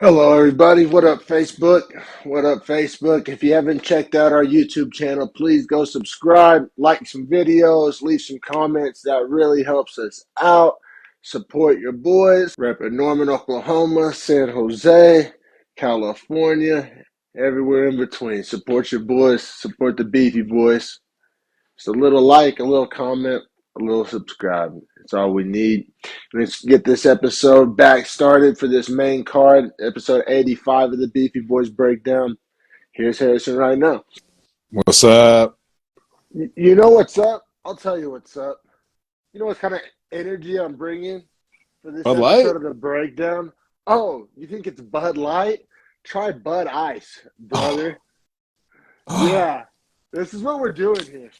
Hello, everybody. What up, Facebook? What up, Facebook? If you haven't checked out our YouTube channel, please go subscribe, like some videos, leave some comments. That really helps us out. Support your boys. Repping Norman, Oklahoma, San Jose, California, everywhere in between. Support your boys. Support the Beefy Boys. Just a little like, a little comment, a little subscribe. That's all we need. Let's get this episode back started for this main card, episode 85 of the Beefy Boys Breakdown. Here's Harrison right now. What's up? You know what's up? I'll tell you what's up. You know what kind of energy I'm bringing for this Bud Light? episode of the Breakdown? Oh, you think it's Bud Light? Try Bud Ice, brother. Yeah, this is what we're doing here.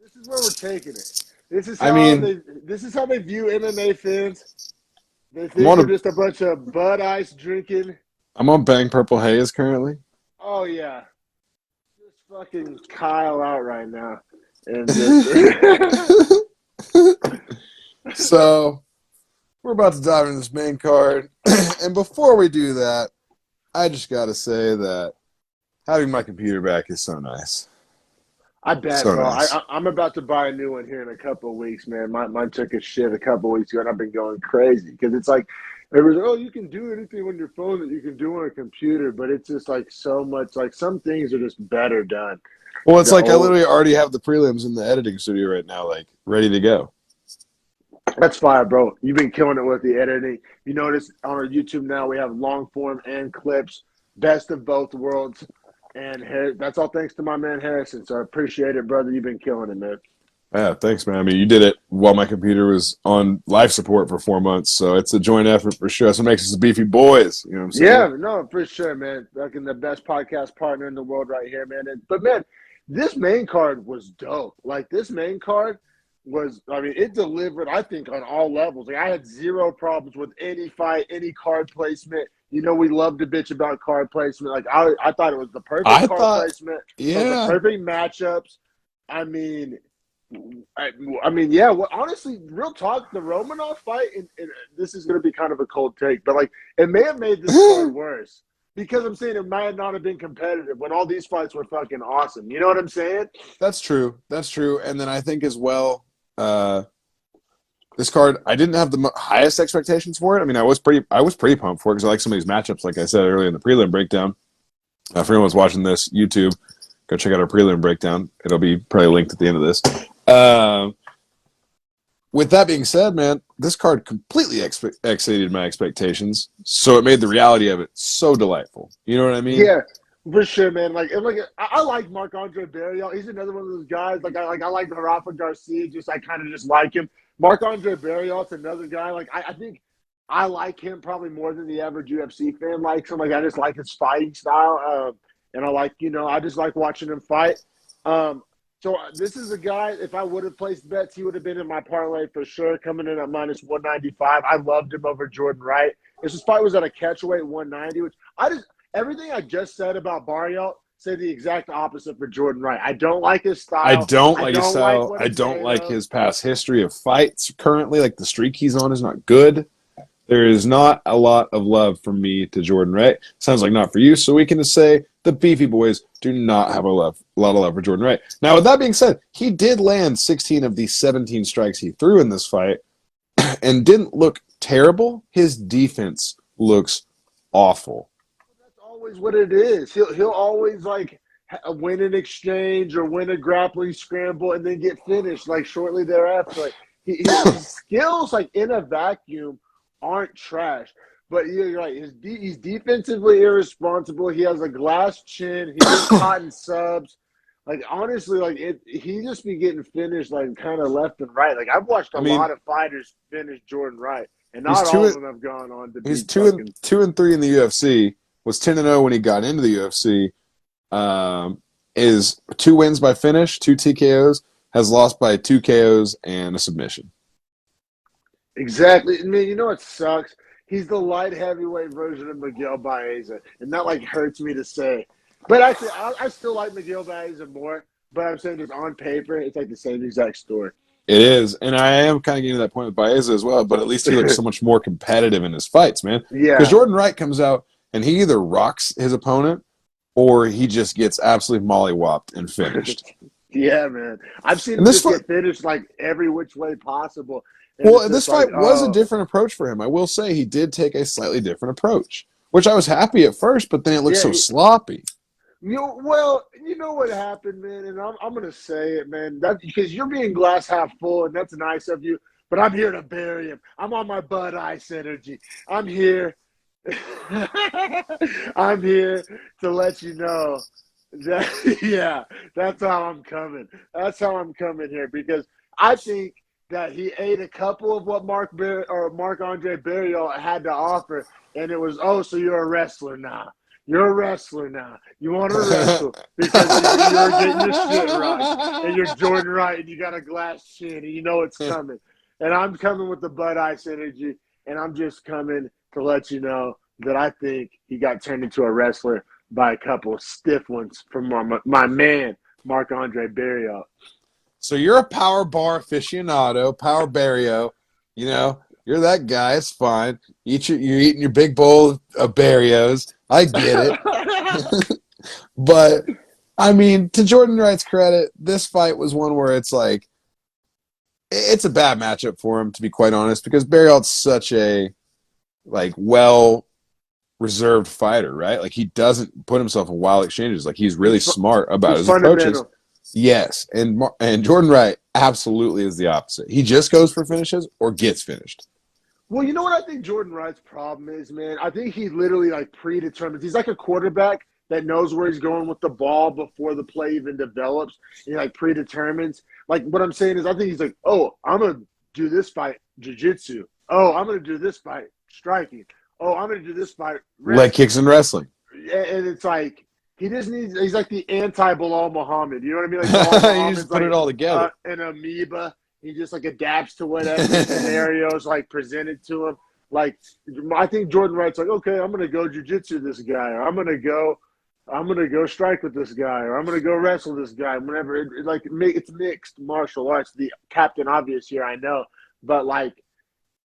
This is where we're taking it. This is I how mean, they view MMA fans. They I'm think on we're a just a bunch of Bud Ice drinking. I'm on Bang Purple Haze currently. Oh yeah, just fucking Kyle out right now, and just So we're about to dive into this main card, and before we do that, I just got to say that having my computer back is so nice. I bet, So bro. nice. I'm about to buy a new one here in a couple of weeks, man. Mine took a shit a couple of weeks ago, and I've been going crazy because it's like everyone's like, oh, you can do anything on your phone that you can do on a computer, but it's just like so much. Like some things are just better done. Well, it's The like I old literally already have the prelims in the editing studio right now, like ready to go. That's fire, bro. You've been killing it with the editing. You notice on our YouTube now we have long form and clips, best of both worlds. And that's all thanks to my man Harrison. So I appreciate it, brother. You've been killing it, man. Yeah, thanks, man. I mean, you did it while my computer was on life support for 4 months, so it's a joint effort for sure. That's what makes us the Beefy Boys. You know what I'm saying? Yeah, no, for sure, man. Fucking the best podcast partner in the world right here, man. But man, this main card was dope. Like this main card was, I mean, it delivered, I think, on all levels. Like I had zero problems with any fight, any card placement. You know, we love to bitch about card placement. Like I thought it was the perfect I card thought, placement. Thought it was the yeah. perfect matchups. I mean, I mean, yeah. Well, honestly, real talk, the Romanov fight, and this is going to be kind of a cold take, but like, it may have made this card worse because I'm saying it might not have been competitive when all these fights were fucking awesome. You know what I'm saying? That's true. That's true. And then I think as well, uh, this card, I didn't have the highest expectations for it. I mean, I was pretty pumped for it because I like some of these matchups. Like I said earlier in the prelim breakdown, for anyone who's watching this YouTube, go check out our prelim breakdown. It'll be probably linked at the end of this. Um, with that being said, man, this card completely exceeded my expectations. So it made the reality of it so delightful. You know what I mean? Yeah, for sure, man. I like Marc Andre Barrios. He's another one of those guys. I like Rafa Garcia. Just I kind of just like him. Marc Andre Barrios, another guy. I think I like him probably more than the average UFC fan likes him. Like I just like his fighting style, and I just like watching him fight. So this is a guy. If I would have placed bets, he would have been in my parlay for sure, coming in at minus 195. I loved him over Jordan Wright. This fight was at a catchweight 190, which I just everything I just said about Barrios say the exact opposite for Jordan Wright. I don't like his I style. don't I like his don't like style. what I he's don't made like of. his past history of fights currently. Like the streak he's on is not good. There is not a lot of love from me to Jordan Wright. Sounds like not for you. So we can just say the Beefy Boys do not have a lot of love for Jordan Wright. Now, with that being said, he did land 16 of the 17 strikes he threw in this fight and didn't look terrible. His defense looks awful. That's always what it is. He'll always like win an exchange or win a grappling scramble and then get finished like shortly thereafter. Like his skills like in a vacuum aren't trash. But you're right. He's defensively irresponsible. He has a glass chin. He gets caught in subs. Like honestly, he just be getting finished like kind of left and right. Like I've watched a I lot mean, of fighters finish Jordan Wright, and he's not all of them have gone on to he's beat fucking. 2-3 in the UFC. Was 10-0 when he got into the UFC. Is 2 wins by finish, 2 TKOs. Has lost by 2 KOs and a submission. Exactly. I mean, you know what sucks? He's the light heavyweight version of Miguel Baeza, and that like hurts me to say. But actually, I still like Miguel Baeza more. But I'm saying just on paper, it's like the same exact story. It is, and I am kind of getting to that point with Baeza as well. But at least he looks so much more competitive in his fights, man. Because Yeah. Jordan Wright comes out and he either rocks his opponent or he just gets absolutely mollywopped and finished. Yeah, man. I've seen And him this just fight, get finished like every which way possible. And it's well, this just like, fight was a oh, different approach for him. I will say he did take a slightly different approach, which I was happy at first, but then it looked yeah. so sloppy. Well, you know what happened, man, and I'm gonna say it, man. That because you're being glass half full, and that's nice of you. But I'm here to bury him. I'm on my Bud Ice energy. I'm here. I'm here to let you know that yeah, that's how I'm coming. That's how I'm coming here because I think that he ate a couple of what Mark Andre Barrios had to offer, and it was, oh, so you're a wrestler now. You're a wrestler now. You want to wrestle because you're getting your shit rocked, and you're Jordan Wright, and you got a glass chin, and you know it's coming. And I'm coming with the Bud Ice energy, and I'm just coming to let you know that I think he got turned into a wrestler by a couple of stiff ones from my man, Mark Andre Barrios. So you're a power bar aficionado, power Barrio. You know, you're that guy. It's fine. You're eating your big bowl of Barrios. I get it. But, I mean, to Jordan Wright's credit, this fight was one where it's like, it's a bad matchup for him, to be quite honest, because Barrios such a, like, well reserved fighter, right? Like, he doesn't put himself in wild exchanges. Like, he's really smart about He's his approaches. fundamental. Yes, and Jordan Wright absolutely is the opposite. He just goes for finishes or gets finished. Well, you know what I think Jordan Wright's problem is, man? I think he literally like predetermines. He's like a quarterback that knows where he's going with the ball before the play even develops. He like predetermines. Like what I'm saying is I think he's like, oh, I'm gonna do this fight jiu-jitsu. Oh, I'm gonna do this fight striking. Oh, I'm gonna do this fight Leg wrestling. kicks and wrestling. And it's like he just needs. He's like the anti-Bilal Muhammad. You know what I mean? Like Bilal You just Muhammad's put like it all together. an amoeba. He just like adapts to whatever scenarios like presented to him. Like I think Jordan Wright's like, okay, I'm gonna go jujitsu this guy, or I'm gonna go strike with this guy, or I'm gonna go wrestle this guy. Whenever it's mixed martial arts. The Captain Obvious here, I know, but like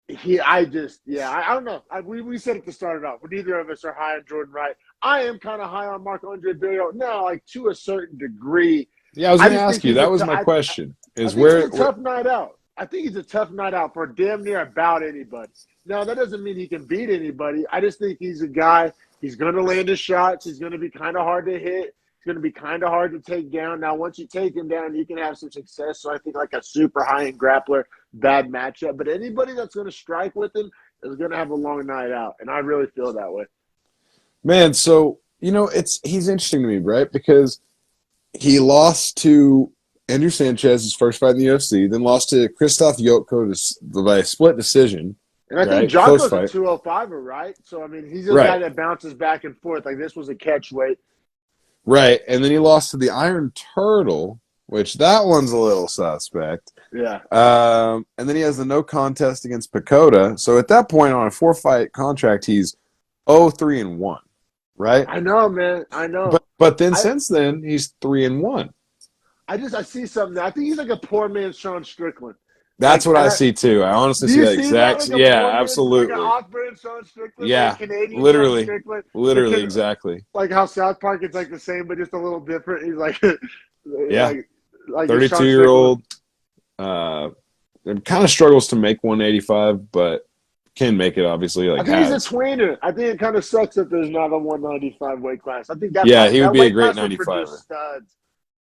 I don't know. We said at the start off, neither of us are high on Jordan Wright. I am kind of high on Mark Andre Barrios now, like to a certain degree. Yeah, I was I going to just ask think you. he's That was my question. I Is think he's where, a tough night out. I think he's a tough night out for damn near about anybody. Now, that doesn't mean he can beat anybody. I just think he's a guy, he's going to land his shots. He's going to be kind of hard to hit. It's going to be kind of hard to take down. Now, once you take him down, you can have some success. So I think like a super high-end grappler, bad matchup. But anybody that's going to strike with him is going to have a long night out. And I really feel that way. man? So he's interesting to me, right? Because he lost to Andrew Sanchez his first fight in the UFC, then lost to Krzysztof Jotko by a split decision. And I think Right, close Jocko's a fight. 205er, right? So, I mean, he's a guy Right, that bounces back and forth. Like, this was a catch weight. right, and then he lost to the Iron Turtle, which that one's a little suspect. Yeah. And then he has the no contest against Pacoda. So at that point, on a 4-fight contract, he's 0-3-1, right? I know, man. I know. But then I since then, he's 3-1. I see something. I think he's like a poor man's Sean Strickland. That's what I see too. I honestly Do see you that see that exact. like a Yeah, poor man's, like an absolutely. off-brand Sean Strickland, like a Yeah, Canadian Sean literally, Strickland? literally, exactly. Like how South Park is like the same, but just a little different. He's like, Yeah, like a Sean 32-year-old. Kind of struggles to make 185, but can make it. Obviously, I like think he's a has. tweener. I think it kind of sucks that there's not a 195 weight class. I think Yeah, he would be a weight great class would 95er. produce studs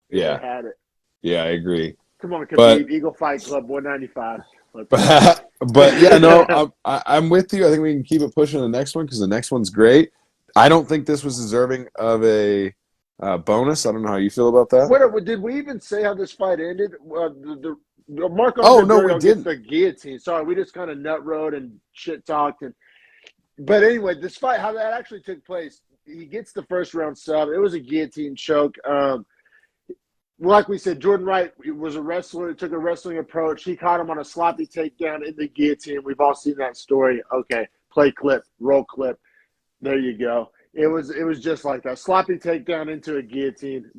if Yeah, they had it. yeah, I agree. Come on, But Khabib, Eagle Fight Club, 195. but yeah, no, I'm with you. I think we can keep it pushing the next one because the next one's great. I don't think this was deserving of a bonus. I don't know how you feel about that. What did we even say how this fight ended? The Mark Oh Andre no, we Barrios gets didn't. the guillotine. Sorry, we just kind of nut rode and shit talked. But anyway, this fight, how that actually took place, he gets the first round sub. It was a guillotine choke. Like we said, Jordan Wright was a wrestler. Took a wrestling approach. He caught him on a sloppy takedown in the guillotine. We've all seen that story. Okay, play clip, roll clip. There you go. It was just like that sloppy takedown into a guillotine.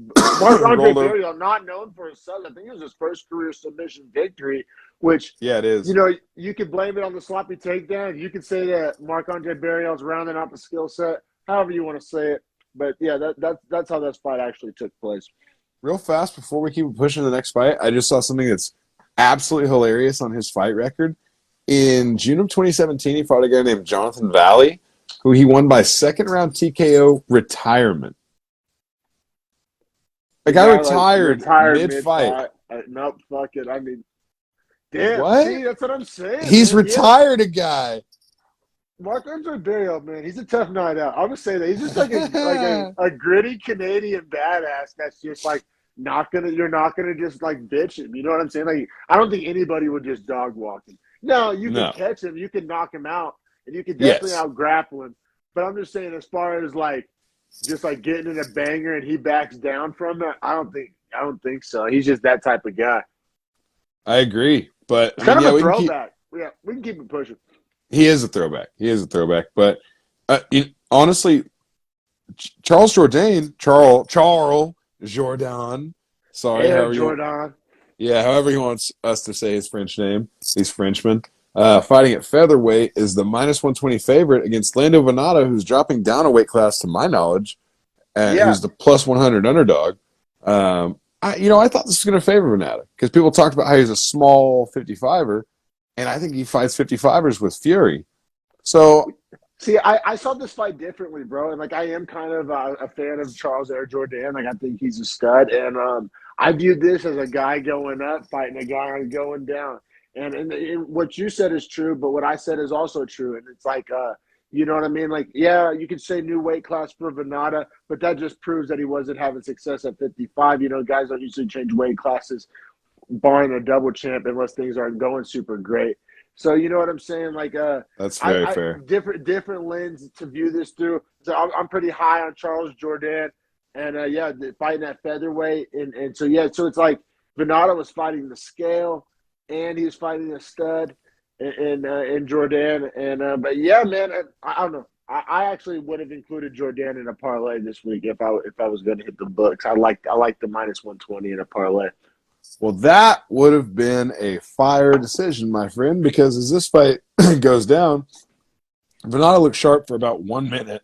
Mark Andre Rolled over. Barrios, not known for his son, I think it was his first career submission victory, which Yeah, it is. you could blame it on the sloppy takedown. You could say that Mark Andre Barrios rounding out the skill set, however you want to say it. But yeah, that's how this fight actually took place. Real fast before we keep pushing to the next fight, I just saw something that's absolutely hilarious on his fight record. In June of 2017, he fought a guy named Jonathan Valley, who he won by second round TKO retirement. The guy retired Retired mid mid fight. fight. Nope, fuck it. I mean, damn. What? See, that's what I'm saying. He's Man. Yeah. retired a guy. Mark Andre Barrios, man, he's a tough night out. I would say that he's just like a gritty Canadian badass that's just like you're not gonna just like bitch him. You know what I'm saying? Like I don't think anybody would just dog walk him. No, you can No. catch him, you can knock him out, and you can definitely Yes. out grapple him. But I'm just saying, as far as like just like getting in a banger and he backs down from it, I don't think so. He's just that type of guy. I agree. But It's I mean, kind yeah, of a we can keep throwback. Yeah, we can keep it pushing. he is a throwback. He is a throwback. But honestly, Charles Jourdain, Charles Jourdain, sorry, Hey, however you want. Jordan. Yeah, however he wants us to say his French name. He's Frenchman. Fighting at featherweight is the minus 120 favorite against Lando Venata, who's dropping down a weight class to my knowledge, Yeah, who's the plus 100 underdog. I thought this was going to favor Venata because people talked about how he's a small 55er, and I think he fights 55ers with fury. So, see, I saw this fight differently, bro. And like, I am kind of a fan of Charles Air Jordan. Like, I think he's a stud. And I viewed this as a guy going up, fighting a guy going down. And what you said is true, but what I said is also true. And it's like, you know what I mean? Like, yeah, you could say new weight class for Venata, but that just proves that he wasn't having success at 55. You know, guys don't usually change weight classes, barring a double champ, unless things aren't going super great. So you know what I'm saying? Like, that's very fair. different lens to view this through. So I'm pretty high on Charles Jourdain, and yeah, fighting at featherweight, and so yeah, so it's like Venata was fighting the scale, and he was fighting a stud, in Jourdain, and but yeah, man, I don't know. I actually would have included Jourdain in a parlay this week if I was going to hit the books. I like the minus 120 in a parlay. Well, that would have been a fire decision, my friend, because as this fight goes down, Venata looked sharp for about 1 minute.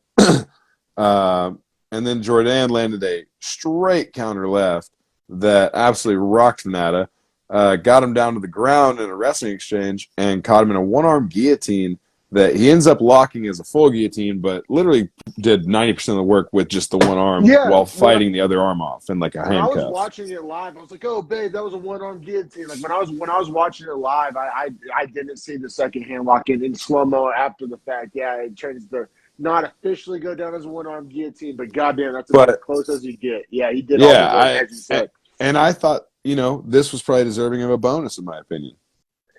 And then Jourdain landed a straight counter left that absolutely rocked Venata, got him down to the ground in a wrestling exchange, and caught him in a one-arm guillotine that he ends up locking as a full guillotine, but literally did 90% of the work with just the one arm while fighting the other arm off in like a when I was handcuff. watching it live, I was like, "Oh, babe, that was a one-arm guillotine." Like when I was watching it live, I didn't see the second hand lock in slow mo after the fact. Yeah, it turns to not officially go down as a one-arm guillotine, but goddamn, that's about as close as you get. Yeah, he did all the work, as you said. And I thought, this was probably deserving of a bonus, in my opinion.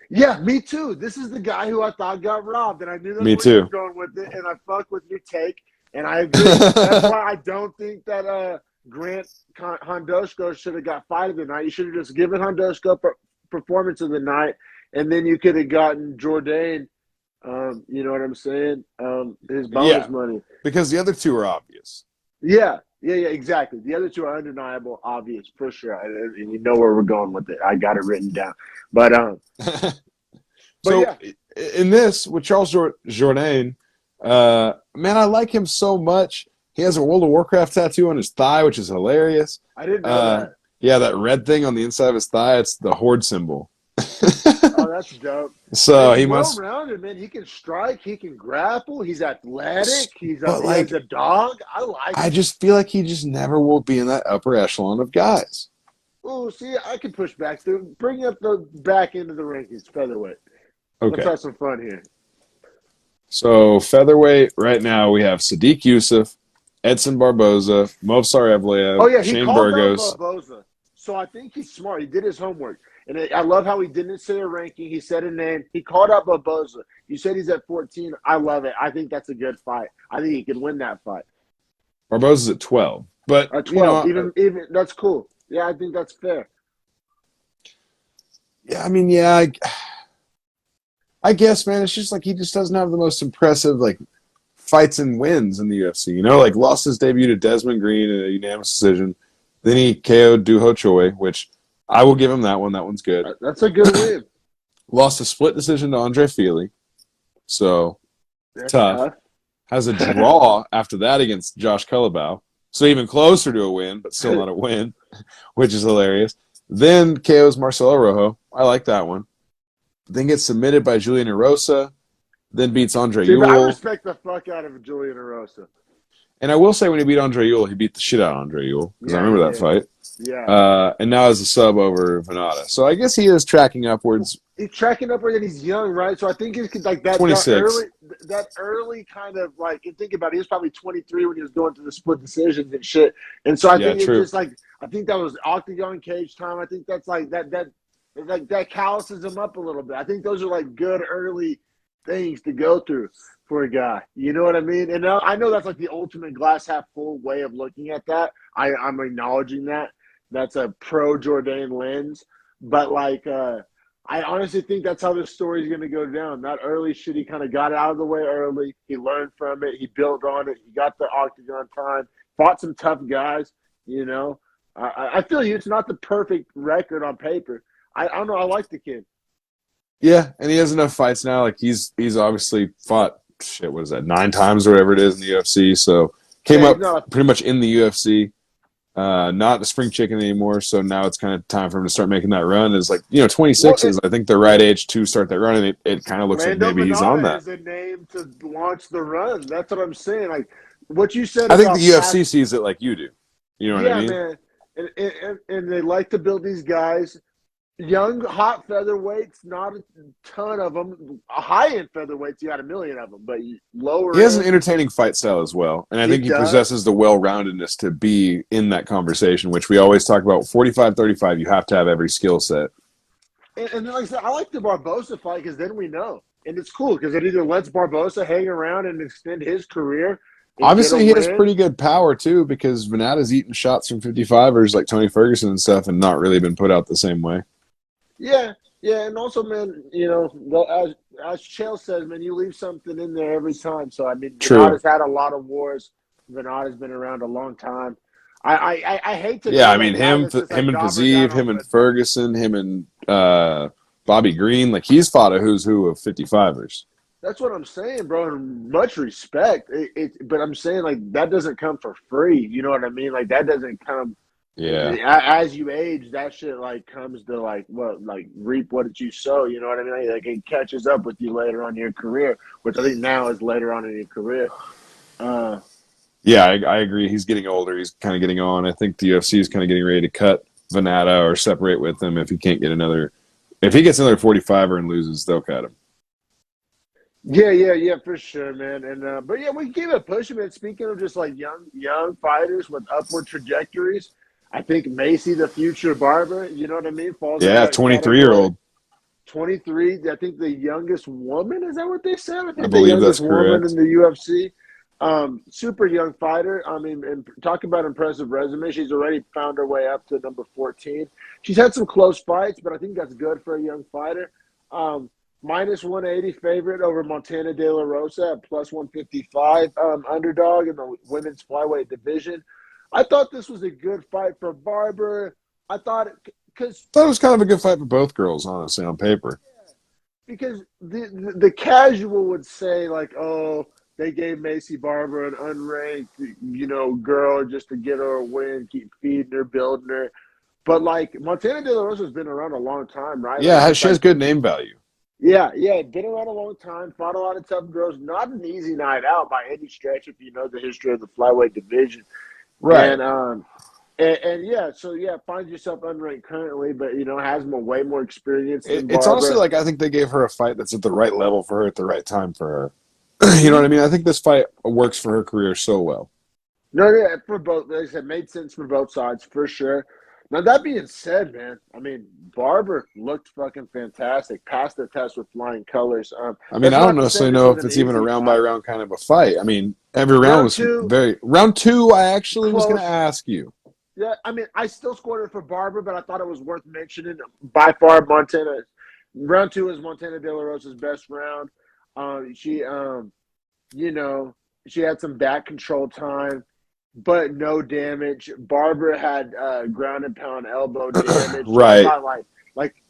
Yeah, me too. This is the guy who I thought got robbed, and I knew that's where you were going with it, and I fuck with your take, and I agree. That's why I don't think that Grant Hondoshko should have got fight of the night. You should have just given Hondoshko performance of the night, and then you could have gotten Jourdain. You know what I'm saying? His bonus money, because the other two are obvious. Yeah, exactly. The other two are undeniable, obvious for sure, and you know where we're going with it. I got it written down, but so yeah. In this with Charles Jourdain, man, I like him so much. He has a World of Warcraft tattoo on his thigh, which is hilarious. I didn't know that. Yeah, that red thing on the inside of his thigh, it's the Horde symbol. Oh, that's dope. So he's he must well-rounded, man. He can strike. He can grapple. He's athletic. He's a dog. I like. I just feel like he just never will be in that upper echelon of guys. Oh, see, I can push back through. Bring up the back end of the rankings, featherweight. Okay, let's have some fun here. So featherweight right now we have Sadiq Youssef, Edson Barboza, Movsar Evloev, Oh yeah, he Shane called Burgos. out Barboza. So I think he's smart. He did his homework. And I love how he didn't say a ranking. He said a name. He called out Barboza. You said he's at 14. I love it. I think that's a good fight. I think he could win that fight. Barboza's at 12. But, 12. Even that's cool. Yeah, I think that's fair. Yeah, I mean, I guess, man, it's just like he just doesn't have the most impressive, like, fights and wins in the UFC. You know, like lost his debut to Desmond Green in a unanimous decision. Then he KO'd Doo Ho Choi, which I will give him that one. That one's good. That's a good win. Lost a split decision to Andre Fili. So That's tough. tough. Has a draw after that against Josh Culibao. So even closer to a win, but still not a win, which is hilarious. Then KO's Marcelo Rojo. I like that one. Then gets submitted by Julian Erosa. Then beats Andre See, but I Ewell. respect the fuck out of Julian Erosa. And I will say when he beat Andre Ewell, he beat the shit out of Andre Ewell because I Yeah, he remember that did. fight. Yeah. And now as a sub over Venata. So I guess he is tracking upwards. He's tracking upward and he's young, right? So I think it's like that 26. early kind of like, you think about it, he was probably 23 when he was going to the split decisions and shit. And so I Yeah, think it's true. just like, I think that was octagon cage time. I think that's like that calluses him up a little bit. I think those are like good early things to go through for a guy. You know what I mean? And I know that's like the ultimate glass half full way of looking at that. I'm acknowledging that. That's a pro Jourdain lens. But like, I honestly think that's how this story is going to go down. That early shit, he kind of got out of the way early. He learned from it. He built on it. He got the octagon time. Fought some tough guys. You know, I feel you. It's not the perfect record on paper. I don't know. I like the kid. Yeah, and he has enough fights now. Like he's obviously fought shit. What is that? 9 times or whatever it is in the UFC. So came Yeah, up pretty much in the UFC. Not the spring chicken anymore. So now it's kind of time for him to start making that run. Is like 26 is I think the right age to start that run, and it kind of looks like maybe he's on that. Is a name to launch the run. That's what I'm saying. Like what you said. I think the UFC sees it like you do. You know what I mean? Yeah, man. And they like to build these guys. Young, hot featherweights, not a ton of them. High-end featherweights, you got a million of them, but lower He has an end, entertaining fight style as well, and I think he does. possesses the well-roundedness to be in that conversation, which we always talk about. 45-35, you have to have every skill set. And like I said, I like the Barbosa fight because then we know. And it's cool because it either lets Barbosa hang around and extend his career. Obviously, he has pretty good power, too, because Venata's eating shots from 55ers like Tony Ferguson and stuff and not really been put out the same way. Yeah, and also, man, as Chael says, man, you leave something in there every time. So, I mean, Venata's had a lot of wars. Venata's been around a long time. I hate to. Yeah, I mean, him and Fiziev, him and Ferguson, him and Bobby Green, like he's fought a who's who of 55ers. That's what I'm saying, bro. And much respect. But I'm saying, like, that doesn't come for free. You know what I mean? Like, that doesn't come. Yeah. As you age, that shit like comes to like reap what you sow. You know what I mean? Like it catches up with you later on in your career, which I think now is later on in your career. Yeah, I agree. He's getting older. He's kind of getting on. I think the UFC is kind of getting ready to cut Venata or separate with him if he can't get another. If he gets another 45er and loses, they'll cut him. Yeah, for sure, man. And but yeah, we keep it pushing, man. Speaking of just like young fighters with upward trajectories. I think Macy, the future barber, you know what I mean? Falls in that 23-year-old. 23. I think the youngest woman, is that what they said? I think believe the youngest that's correct. woman in the UFC. Super young fighter. I mean, and talk about impressive resume. She's already found her way up to number 14. She's had some close fights, but I think that's good for a young fighter. Minus 180 favorite over Montana De La Rosa at plus 155 underdog in the women's flyweight division. I thought this was a good fight for Barber. I thought it was kind of a good fight for both girls, honestly, on paper. Because the casual would say like, oh, they gave Macy Barber an unranked, girl just to get her a win, keep feeding her, building her. But like Montana De La Rosa has been around a long time, right? Yeah, she has good name value. Yeah, been around a long time, fought a lot of tough girls. Not an easy night out by any stretch if you know the history of the flyweight division. Right. And yeah, finds yourself unranked currently, but has way more experience than It's Barbara. honestly like I think they gave her a fight that's at the right level for her at the right time for her. You know what I mean? I think this fight works for her career so well. No, yeah, for both. Like I said, made sense for both sides for sure. Now that being said, man, I mean Barber looked fucking fantastic. Passed the test with flying colors. I mean, I don't necessarily know if it's even a round by round kind of a fight. I mean, every round was very round 2. I actually was going to ask you. Yeah, I mean, I still scored it for Barber, but I thought it was worth mentioning. By far, round 2 is Montana De La Rosa's best round. She She had some back control time, but no damage. Barbara had ground and pound elbow damage. So I Right. thought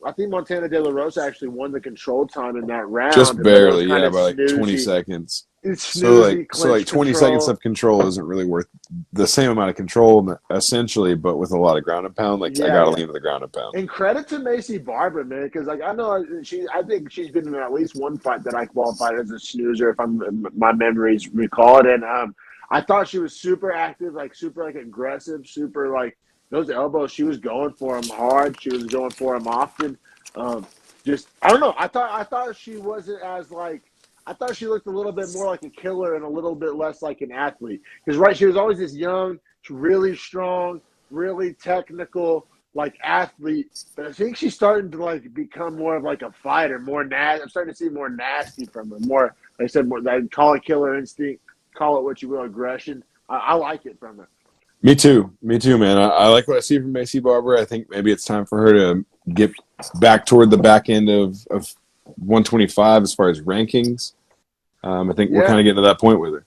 I think Montana De La Rosa actually won the control time in that Just round, but it was barely, kind yeah, of by like 20 snoozy. seconds. It's So snoozy like clinch 20 seconds control. of control isn't really worth the same amount of control essentially, but with a lot of ground and pound, like I Yeah, gotta yeah. lean to the ground and pound. And credit to Macy Barber, man, because like I know I think she's been in at least one fight that I qualified as a snoozer, if my memories recalled. And I thought she was super active, like super like aggressive, super like those elbows. She was going for them hard. She was going for them often. Um, just I don't know. I thought she wasn't as like. I thought she looked a little bit more like a killer and a little bit less like an athlete. Because right, she was always this young, really strong, really technical like athlete, but I think she's starting to like become more of like a fighter, more nasty. I'm starting to see more nasty from her. More, like I said, more. I call it killer instinct, call it what you will, aggression. I like it from her. Me too, man. I like what I see from Macy Barber. I think maybe it's time for her to get back toward the back end of 125 as far as rankings. I think we're Yeah. kind of getting to that point with her.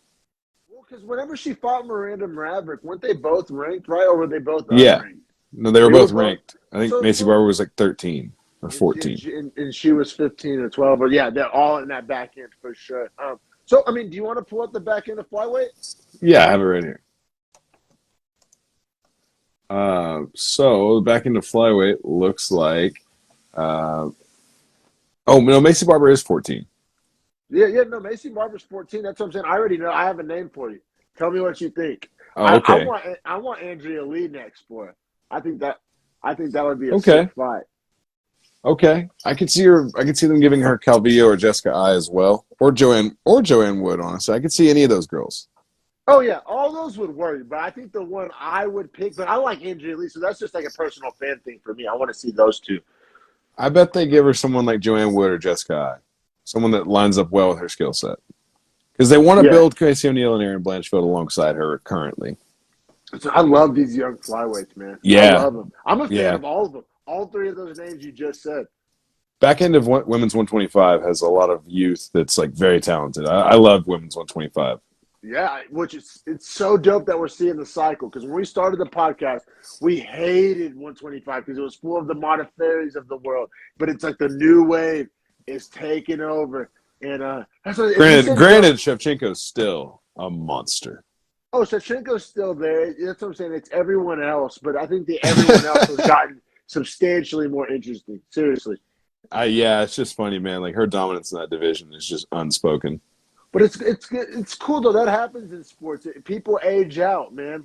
Well, because whenever she fought Miranda Maverick, weren't they both ranked, right? Or were they both Yeah, unranked? no, they were They were both both. ranked. I think So, Macy so, Barber was like 13 or and she, and 14. she, and she was 15 or 12, or yeah, they're all in that back end for sure. So I mean, do you want to pull up the back end of flyweight? Yeah, I have it right here. So back into flyweight looks like. Uh, oh no, Macy Barber is 14. Yeah, yeah, no, Macy Barber's 14. That's what I'm saying. I already know. I have a name for you. Tell me what you think. Oh, okay, I want Andrea Lee next for it. I think that I think that would be a sick okay, fight. okay. I could see her. I could see them giving her Calvillo or Jessica I as well, or Joanne Wood. Honestly, I could see any of those girls. Oh yeah, all those would work, but I think the one I would pick, but I like Andrea Lee, so that's just like a personal fan thing for me. I want to see those two. I bet they give her someone like Joanne Wood or Jessica I, someone that lines up well with her skill set, because they want to Yeah. build Casey O'Neill and Aaron Blanchfield alongside her currently. So I love these young flyweights, man. I Yeah, love them. I'm a fan yeah. of all of them. All three of those names you just said. Back end of women's 125 has a lot of youth that's like very talented. I love women's 125. Yeah, which is it's so dope that we're seeing the cycle. Because when we started the podcast, we hated 125 because it was full of the Modafferi's of the world. But it's like the new wave is taking over, and that's what you said. Granted, Shevchenko's still a monster. Oh, Shevchenko's still there. That's what I'm saying. It's everyone else, but I think the everyone else has gotten substantially more interesting. Seriously. Yeah, it's just funny, man. Like her dominance in that division is just unspoken. But it's cool though. That happens in sports. People age out, man.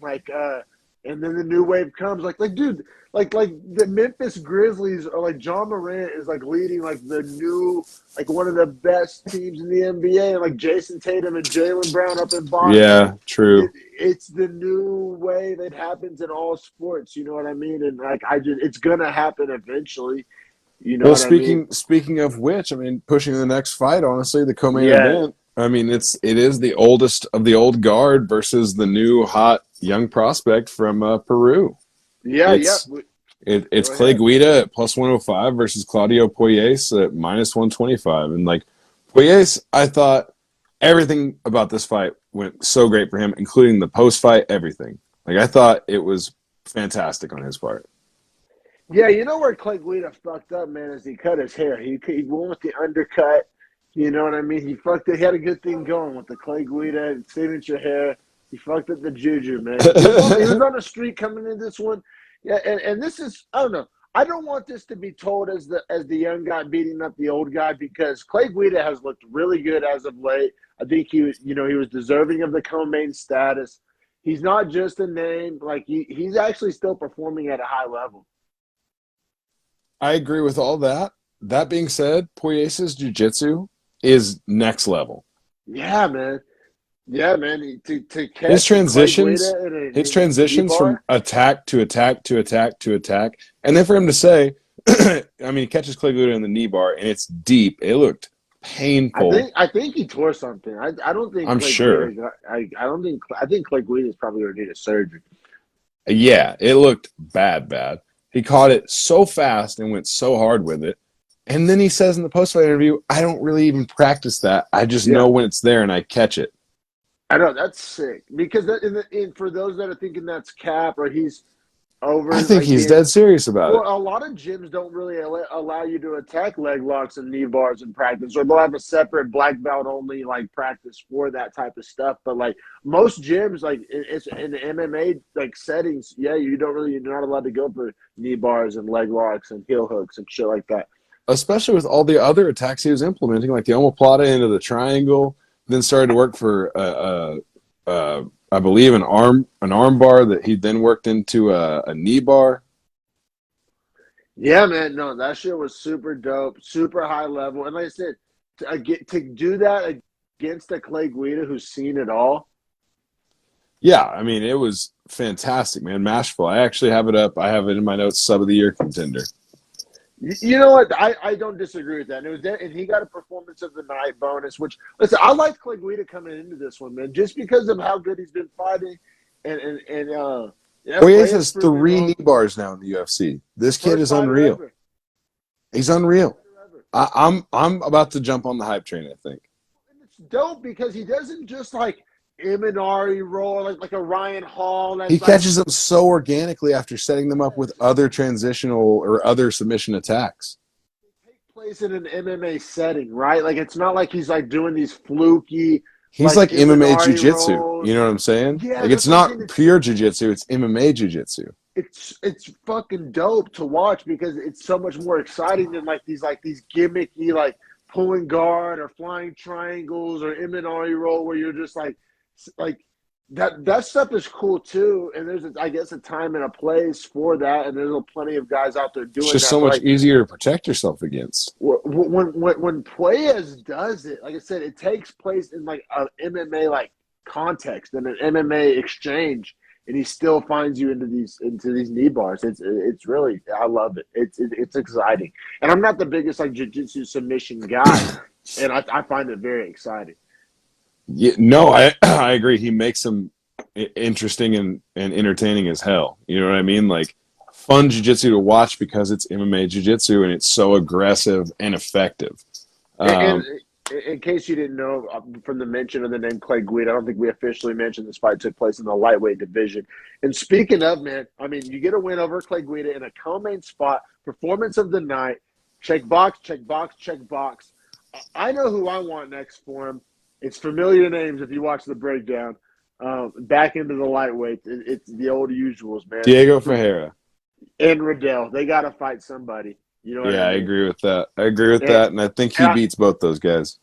And then the new wave comes. Dude, like the Memphis Grizzlies are like John Morant is like leading like the new like one of the best teams in the NBA, and like Jason Tatum and Jaylen Brown up in Boston. Yeah, true. It's the new wave. It happens in all sports. You know what I mean? And like it's gonna happen eventually. You know Well, what I mean? speaking of which, I mean, pushing the next fight, honestly, the co-main Yeah, event. I mean, it is the oldest of the old guard versus the new hot young prospect from Peru. yeah, yeah. It's it's Go Clay ahead. Guida at plus 105 versus Claudio Puelles at minus 125. And like Puelles, I thought everything about this fight went so great for him, including the post fight, everything. Like I thought it was fantastic on his part. Yeah, you know where Clay Guida fucked up, man, is he cut his hair. He went with the undercut. You know what I mean? He fucked it. He had a good thing going with the Clay Guida signature hair. He fucked up the juju, man. He was on the street coming in this one. Yeah, and this is I don't know. I don't want this to be told as the young guy beating up the old guy because Clay Guida has looked really good as of late. I think he was deserving of the co-main status. He's not just a name. Like he's actually still performing at a high level. I agree with all that. That being said, Puelles' jiu-jitsu is next level. Yeah, man. Yeah, man. To His catch Clay transitions, Guida his in a knee transitions from bar. attack to attack to attack to attack, and then for him to say, I mean, he catches Clay Guida in the knee bar, and it's deep. It looked painful. I think he tore something. I don't think I'm Clay Guida. sure. I don't think I think Clay Guida is probably going to need a surgery. Yeah, it looked bad. He caught it so fast and went so hard with it. And then he says in the post-fight interview, I don't really even practice that. I just Yeah, know when it's there and I catch it. I know that's sick because for those that are thinking that's cap or he's I over think like he's being dead serious about it. well, a lot of gyms don't really allow you to attack leg locks and knee bars in practice, or they'll have a separate black belt only like practice for that type of stuff. But like most gyms, like it's in the MMA like settings, yeah, you're not allowed to go for knee bars and leg locks and heel hooks and shit like that. Especially with all the other attacks he was implementing, like the omoplata into the triangle, then started to work for I believe an arm bar that he then worked into a knee bar. Yeah, man, no, that shit was super dope, super high level, and like I said, to do that against a Clay Guida who's seen it all. Yeah, I mean it was fantastic, man. Mashful. I actually have it up. I have it in my notes. Sub of the year contender. You know what? I don't disagree with that. And it was that, and he got a performance of the night bonus. Which listen, I like Clay Guida coming into this one, man, just because of how good he's been fighting, and yeah, Poirier Freya's has proven me 3 knee wrong. bars now in the UFC. This kid First is fighter unreal. ever. He's First unreal. fighter ever. I'm about to jump on the hype train. I think. And it's dope because he doesn't just like Imanari roll like a Ryan Hall. He That's like catches them so organically after setting them up with yes, other transitional or other submission attacks. take place in an MMA setting, right? Like it's not like he's like doing these fluky He's like like MMA Imanari jiu-jitsu. You rolls. know what I'm saying? Yeah, Like it's that's what I'm saying. not pure jiu-jitsu, it's MMA jiu-jitsu. It's fucking dope to watch because it's so much more exciting than like these gimmicky like pulling guard or flying triangles or Imanari roll where you're just like that stuff is cool too. And there's I guess a time and a place for that, and there's plenty of guys out there It's doing just that. so But much like easier to protect yourself against. when Playas does it, like I said, it takes place in like a MMA like context and an MMA exchange, and he still finds you into these knee bars. It's really I love it. It's exciting, and I'm not the biggest like jiu-jitsu submission guy, and I find it very exciting. Yeah, no, I agree. He makes them interesting and entertaining as hell. You know what I mean? Like fun jiu-jitsu to watch because it's MMA jiu-jitsu and it's so aggressive and effective. And Um, in case you didn't know from the mention of the name Clay Guida, I don't think we officially mentioned this fight took place in the lightweight division. And speaking of, man, I mean, you get a win over Clay Guida in a co-main spot, performance of the night, check box, check box, check box. I know who I want next for him. It's familiar names if you watch the breakdown. Back into the lightweight, it's the old usuals, man. Diego Ferreira. And Riddell, they got to fight somebody. You know what I Yeah, I mean? agree with that. I agree with And, that, and I think he and beats both those guys.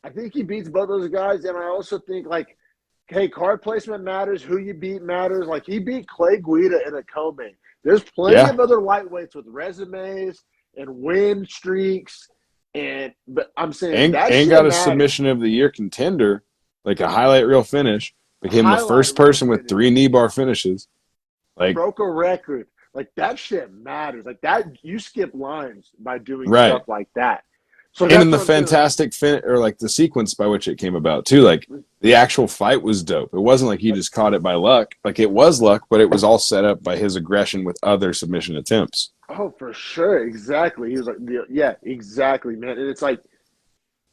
I think he beats both those guys, and I also think like, hey, card placement matters. Who you beat matters. Like he beat Clay Guida in a co-main. There's plenty Yeah, of other lightweights with resumes and win streaks, but I'm saying that and shit got a matters. submission of the year contender, like a highlight reel finish. Became the Highlight first reel person with finish 3 knee bar finishes. Like broke a record. Like that shit matters. Like that you skip lines by doing right. stuff like that. So And in that's the what I'm saying. Like, fantastic or like the sequence by which it came about too. Like the actual fight was dope. It wasn't like he just caught it by luck. Like it was luck, but it was all set up by his aggression with other submission attempts. oh, for sure, exactly. He was like, yeah, exactly, man. And it's like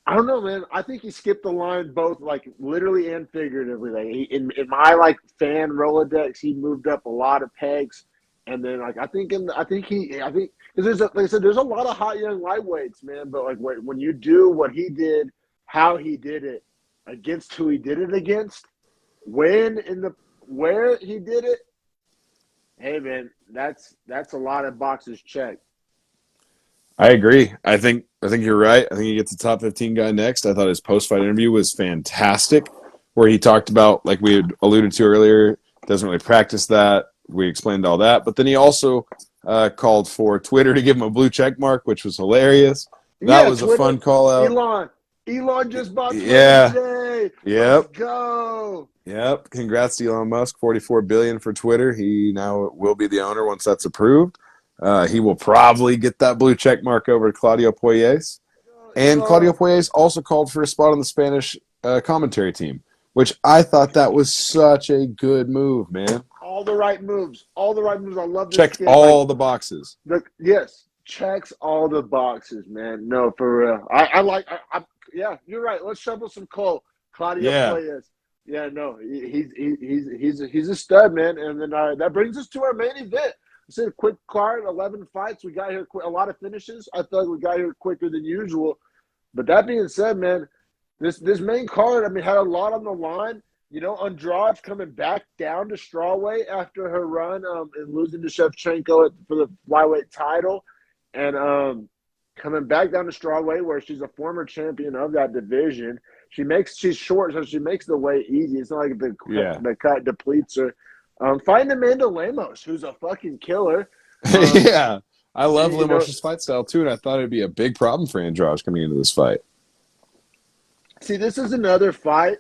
I don't know, man. I think he skipped the line both like literally and figuratively. Like in my like fan Rolodex, he moved up a lot of pegs. And then like I think because like I said, there's a lot of hot young lightweights, man. But like when you do what he did, how he did it, against who he did it against, when in the where he did it, hey man, that's a lot of boxes checked. I agree. I think you're right. I think he gets the top 15 guy next. I thought his post fight interview was fantastic, where he talked about like we had alluded to earlier, doesn't really practice that. We explained all that, but then he also called for Twitter to give him a blue check mark, which was hilarious. That Yeah, was a Twitter. fun call out. Elon just bought Twitter Yeah. today. Let's Yep. go. Yep. Congrats to Elon Musk, 44 billion for Twitter. He now will be the owner once that's approved. He will probably get that blue check mark over to Claudio Puelles. And Claudio Elon, Puelles also called for a spot on the Spanish commentary team, which I thought that was such a good move, man. all the right moves. All the right moves. I love this Checked kid. Like all the boxes. yes, checks all the boxes, man. No, for real. I like. Yeah, you're right. Let's shovel some coal. Claudio Yeah. Puelles. Yeah, no, he's a stud, man. And then that brings us to our main event. I said a quick card, 11 fights. We got here a lot of finishes. I thought we got here quicker than usual. But that being said, man, this main card, I mean, had a lot on the line. You know, Andrade coming back down to strawweight after her run and losing to Shevchenko for the flyweight title, and coming back down to strawweight where she's a former champion of that division. She's short, so she makes the weight easy. It's not like the cut depletes her. Fighting Amanda Lemos, who's a fucking killer. Yeah, I love you know, Lemos' fight style too, and I thought it'd be a big problem for Andrade coming into this fight. see, this is another fight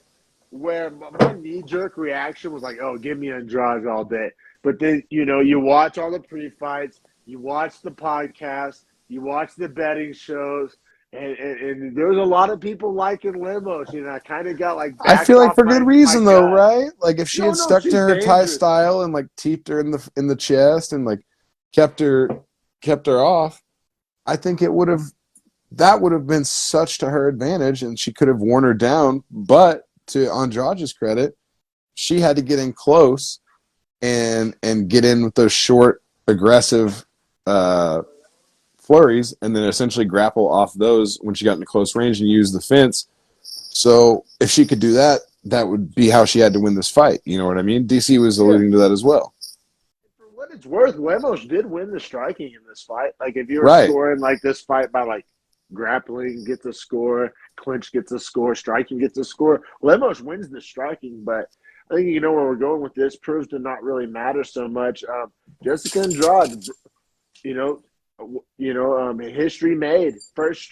where my knee-jerk reaction was like, oh, give me Andrade all day. But then, you know, you watch all the pre-fights, you watch the podcast, you watch the betting shows, and there's a lot of people liking Lemos. You know, I kind of got like I backed feel like off for good my reason though, gut. right? Like if she had No, stuck to she's her Thai dangerous. style and like teeped her in the chest and like kept her off, I think it would have been such to her advantage, and she could have worn her down. But to Andrade's credit, she had to get in close and get in with those short, aggressive flurries, and then essentially grapple off those when she got into close range and use the fence. So if she could do that, that would be how she had to win this fight. You know what I mean? DC was Yeah. alluding to that as well. For what it's worth, Lemos did win the striking in this fight. Like if you were Right. scoring like this fight by like grappling gets a score, clinch gets a score, striking gets a score, Lemos wins the striking. But I think you know where we're going with this proves to not really matter so much. Jessica Andrade, you know, history made. First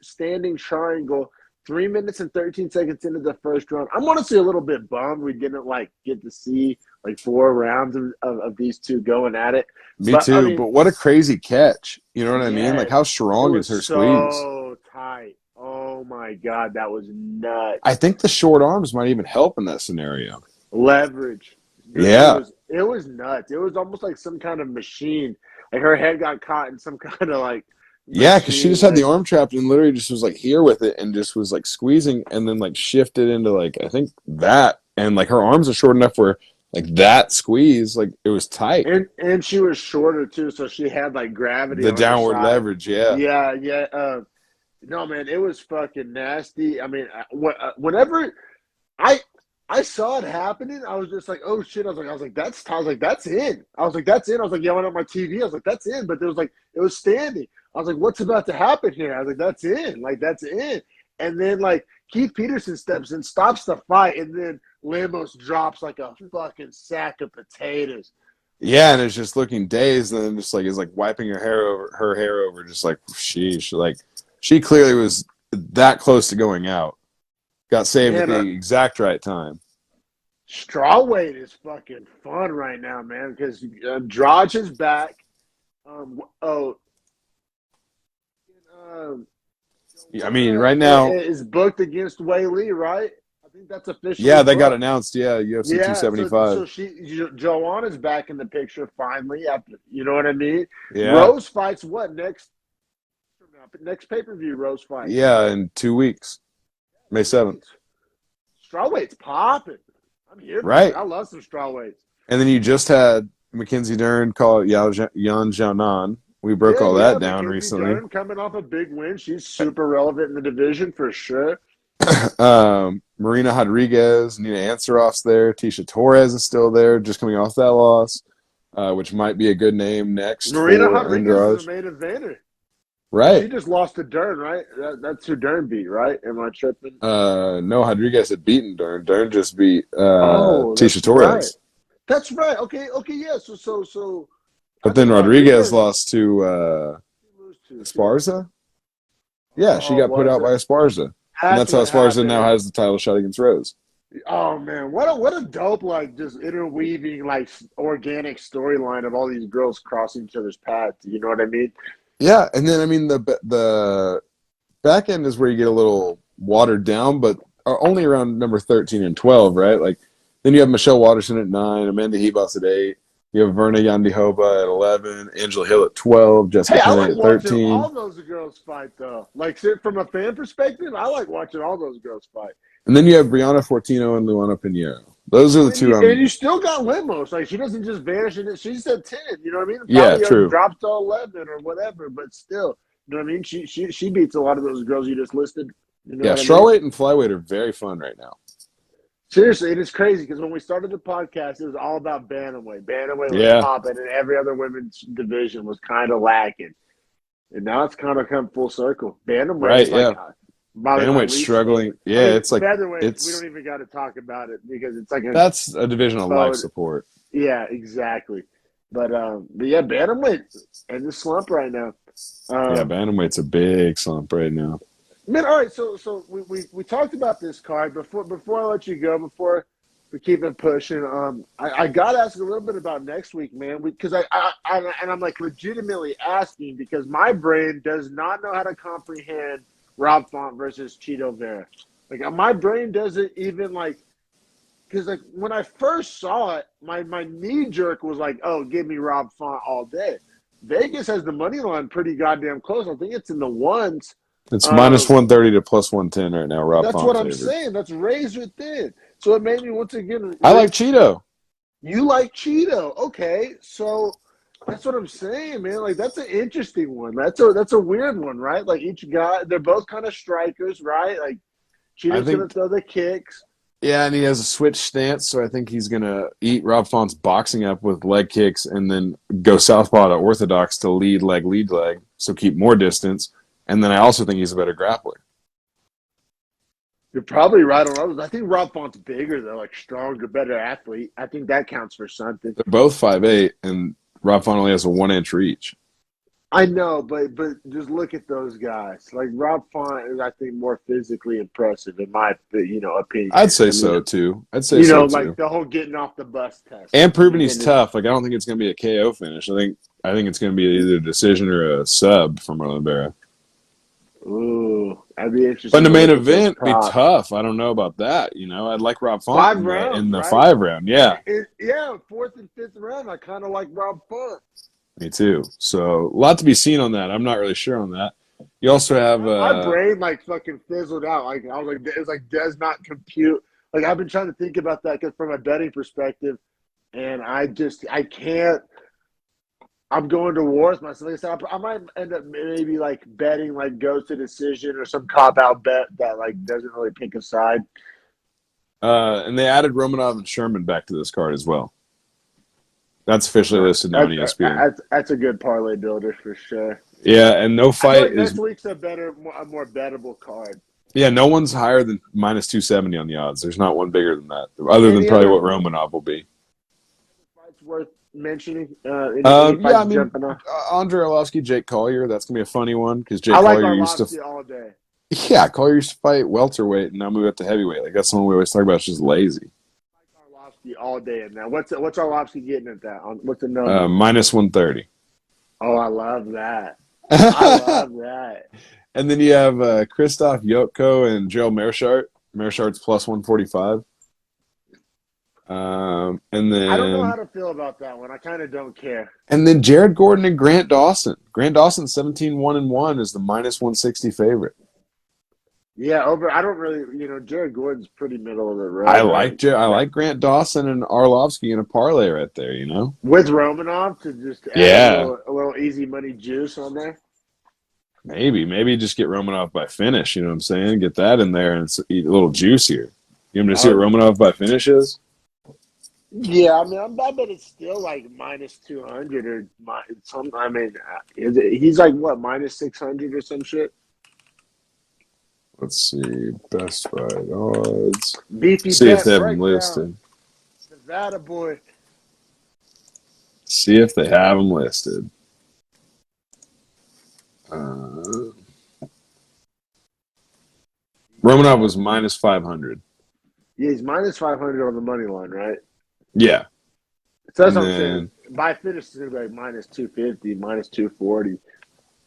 standing triangle. 3 minutes and 13 seconds into the first round. I'm honestly a little bit bummed we didn't like get to see like 4 rounds of these two going at it. Me But I too. mean, But what a crazy catch. You know what I mean? Like yes, how it strong is was her squeeze? so tight. Oh my god, that was nuts. I think the short arms might even help in that scenario. Leverage. Dude, Yeah. it was nuts. It was almost like some kind of machine. Like her head got caught in some kind of like Yeah, because she machine. just had the arm trapped and literally just was like here with it and just was like squeezing and then like shifted into like I think that, and like her arms are short enough where like that squeeze, like it was tight. And she was shorter too, so she had like gravity The on her downward side. leverage, yeah. Yeah. No, man, it was fucking nasty. I mean, whenever I saw it happening, I was just like, oh shit. I was like, that's in. That's in. I was like yelling at my TV. I was like, that's in. But there was like, it was standing. I was like, what's about to happen here? I was like, that's in. Like, that's in. And then like Keith Peterson steps in, stops the fight, and then Lemos drops like a fucking sack of potatoes. Yeah, and it's just looking dazed and then just like is like wiping her hair over, just like sheesh. Like she clearly was that close to going out. Got saved at Man, the exact right time. strawweight is fucking fun right now, man, because Draj is back. Oh, I mean, right now, is booked against Wei Lee, right? I think that's officially. yeah, they got booked. announced. Yeah, UFC Yeah, 275. so Joanna's back in the picture finally. After you know what I mean. Yeah, Rose fights what next? Next pay per view, Rose fights. yeah, in 2 weeks, May 7th. Strawweight's popping. I'm here. Right. I love some strawweights. And then you just had Mackenzie Dern call it Yan Xiaonan. We broke all that down Mackenzie recently. Dern coming off a big win. She's super relevant in the division for sure. Marina Rodriguez, Nina Ansaroff's there. Tisha Torres is still there, just coming off that loss, which might be a good name next Marina for Rodriguez Andrade. is the main eventer. Right. She just lost to Dern, right? That's who Dern beat, right? Am I tripping? No, Rodriguez had beaten Dern. Dern just beat Oh, Tisha Torres. Right. That's right. Okay, yeah. So. But then Rodriguez lost to Esparza. Yeah, she got put out by Esparza. And that's how Esparza now has the title shot against Rose. Oh man, what a dope like just interweaving like organic storyline of all these girls crossing each other's paths. You know what I mean? Yeah, and then I mean the back end is where you get a little watered down, but are only around number 13 and 12, right? Like then you have Michelle Waterson at 9, Amanda Hebos at 8, You have Verna Yandihoba at 11, Angela Hill at 12, Jessica Hey, I Penne like at watching 13. all those girls fight, though. Like, from a fan perspective, I like watching all those girls fight. And then you have Brianna Fortino and Luana Pinheiro. Those are the two And I'm. you still got Lemos. Like, she doesn't just vanish in it. She's at 10, you know what I mean? Yeah, Probably true. drops to 11 or whatever, but still, you know what I mean? She beats a lot of those girls you just listed. You know Yeah, what I mean? strawweight and flyweight are very fun right now. Seriously, it is crazy because when we started the podcast, it was all about bantamweight. Bantamweight was Yeah, popping, and every other women's division was kind of lacking. And now it's kind of come full circle. right. Bantamweight's Yeah, like probably my bantamweight's least favorite. struggling. I Yeah, mean, it's like featherweight, we it's don't even got to talk about it because it's like a that's a division of life boat. support. Yeah, exactly. But yeah, bantamweight in the slump right now. Yeah, Um, bantamweight's a big slump right now. Man, all right. So we talked about this card before I let you go. Before we keep it pushing, I got to ask a little bit about next week, man. Because I'm like legitimately asking because my brain does not know how to comprehend Rob Font versus Cheeto Vera. Like my brain doesn't even like because like when I first saw it, my knee jerk was like, oh, give me Rob Font all day. Vegas has the money line pretty goddamn close. I think it's in the ones. It's minus Um, 130 to plus 110 right now. Rob that's what Font I'm favored. saying. That's razor thin. So it made me once again. I like Cheeto. You like Cheeto, okay? So that's what I'm saying, man. Like that's an interesting one. That's a weird one, right? Like each guy, they're both kind of strikers, right? Like I Cheeto's gonna think, throw the kicks. yeah, and he has a switch stance, so I think he's gonna eat Rob Font's boxing up with leg kicks, and then go southpaw to orthodox to lead leg, so keep more distance. And then I also think he's a better grappler. You're probably right on others. I think Rob Font's bigger though, like stronger, better athlete. I think that counts for something. They're both 5'8", and Rob Font only has a 1 inch reach. I know, but just look at those guys. Like Rob Font is, I think, more physically impressive in my opinion. I'd say I mean, so too. I'd say so too. like the whole getting off the bus test. And proving Like he's getting tough. Like I don't think it's gonna be a KO finish. I think it's gonna be either a decision or a sub from Marlon Vera. Ooh, that'd be But in interesting the to main look at those event, be props. tough. I don't know about that. I'd like Rob Font Five in the rounds, in the right? 5 round. Yeah, Yeah, fourth and fifth round. I kind of like Rob Font. me too. So a lot to be seen on that. I'm not really sure on that. You also have My brain like fucking fizzled out. Like I was like, it was like does not compute. Like I've been trying to think about that because from a betting perspective, and I can't. I'm going to war with myself. Like I said, I might end up maybe like betting like goes to decision or some cop out bet that like doesn't really pick a side. and they added Romanov and Sherman back to this card as well. That's officially listed now on ESPN. That's a good parlay builder for sure. Yeah, and no I feel fight like is. next week's a more bettable card. Yeah, no one's higher than minus 270 on the odds. There's not one bigger than that, other than Any probably other what Romanov will be. fights worth mentioning? Any Yeah, I fights mean, jumping off? Andre Arlovsky, Jake Collier. That's gonna be a funny one because Jake I like Collier used to. Arlovsky all day. Yeah, Collier used to fight welterweight, and now move up to heavyweight. Like that's the one we always talk about. It's just lazy. I like Arlovsky all day. And now, what's Arlovsky getting at that? What's the number? Minus 130. Oh, I love that. I love that. And then you have Christoph Yotko and Gerald Meerschaert. Meerschaert's plus 145. And I don't know how then to feel about that one. I kind of don't care. Jared Gordon and Grant Dawson. Grant Dawson 17-1-1 is the minus 160 favorite. Yeah, I don't really, Jared Gordon's pretty middle of the road. I Right? like Grant Dawson and Arlovsky in a parlay right there. With Romanov to just add Yeah, a little easy money juice on there. maybe just get Romanov by finish. You know what I'm saying? Get that in there and eat a little juicier. You want me to see what Romanov by finish is? Yeah, I mean, I bet it's still like minus 200 or some. I mean, he's like what minus 600 or some shit. Let's see. Best fight odds. Beefy See if bet they have them breakdown. listed. Nevada boy. See if they have them listed. Romanov was minus 500. Yeah, he's minus 500 on the money line, right? Yeah. So that's what I'm saying. By finish, it's going to be like minus 250, minus 240.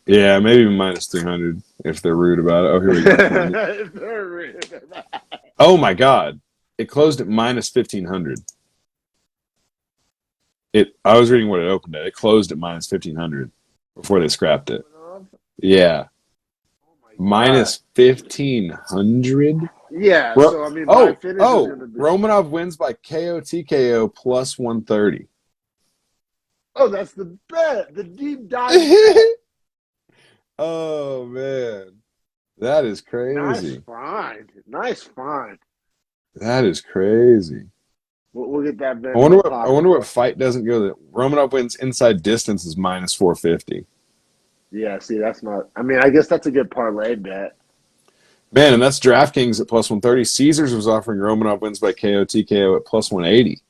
Yeah, maybe even minus 300 if they're rude about it. Oh, here we go. If they're rude. Oh, my God. It closed at minus 1,500. I was reading what it opened at. It closed at minus 1,500 before they scrapped it. Yeah, Oh my God. minus 1,500. Yeah, so I mean, by finish is going to be. Romanov wins by KO TKO plus 130. Oh, that's the bet. The deep dive bet. Oh man, that is Nice crazy. find. Nice find. That is crazy. We'll get that I bet wonder more what I popping. wonder what fight doesn't go that Romanov wins inside distance is minus 450. Yeah, see, that's not. I mean, I guess that's a good parlay bet. Man, and that's DraftKings at plus 130. Caesars was offering Romanov wins by KO TKO at plus 180.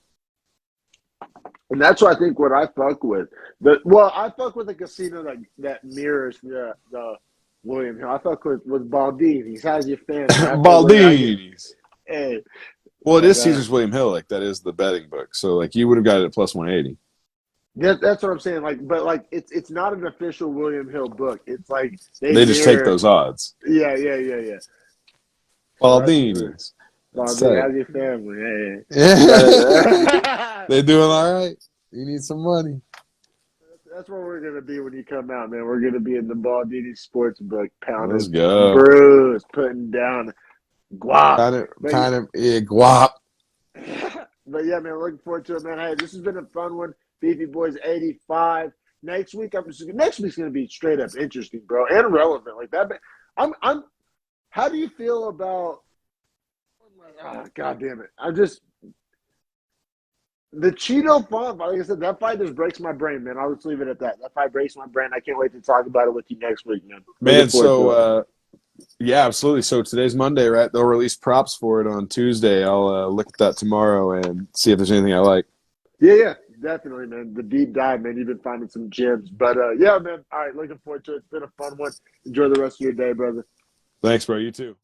And that's what I think what I fuck with. Well, I fuck with a casino that mirrors the William Hill. I fuck with Baldini's. How's your family? I fuck with I get Baldini's. hey, Well, it but is Caesars William Hill. Like that is the betting book. So like you would have got it at plus 180. that's what I'm saying. Like, but like it's not an official William Hill book. It's like they They just take mirror. those odds. Yeah. So that's true. Baldini's. That's Baldini, it. how's your family? Hey, Yeah. They doing all right. You need some money. that's where we're gonna be when you come out, man. We're gonna be in the Baldini sports book, Let's pounding go. brews, putting down guap. But Kind of, yeah, guap. but yeah, man, looking forward to it, man. Hey, this has been a fun one. Beefy Boys 85. Next week's gonna be straight up interesting, bro, and relevant like that. But I'm. How do you feel about? Oh, God damn it! The Cheeto Font. Like I said, that fight just breaks my brain, man. I'll just leave it at that. That fight breaks my brain. I can't wait to talk about it with you next week, man. Looking Man, forward to it. yeah, absolutely. So today's Monday, right? They'll release props for it on Tuesday. I'll look at that tomorrow and see if there's anything I like. Yeah, definitely, man. The deep dive, man. You've been finding some gems, but yeah, man. All right, looking forward to it. It's been a fun one. Enjoy the rest of your day, brother. Thanks, bro. You too.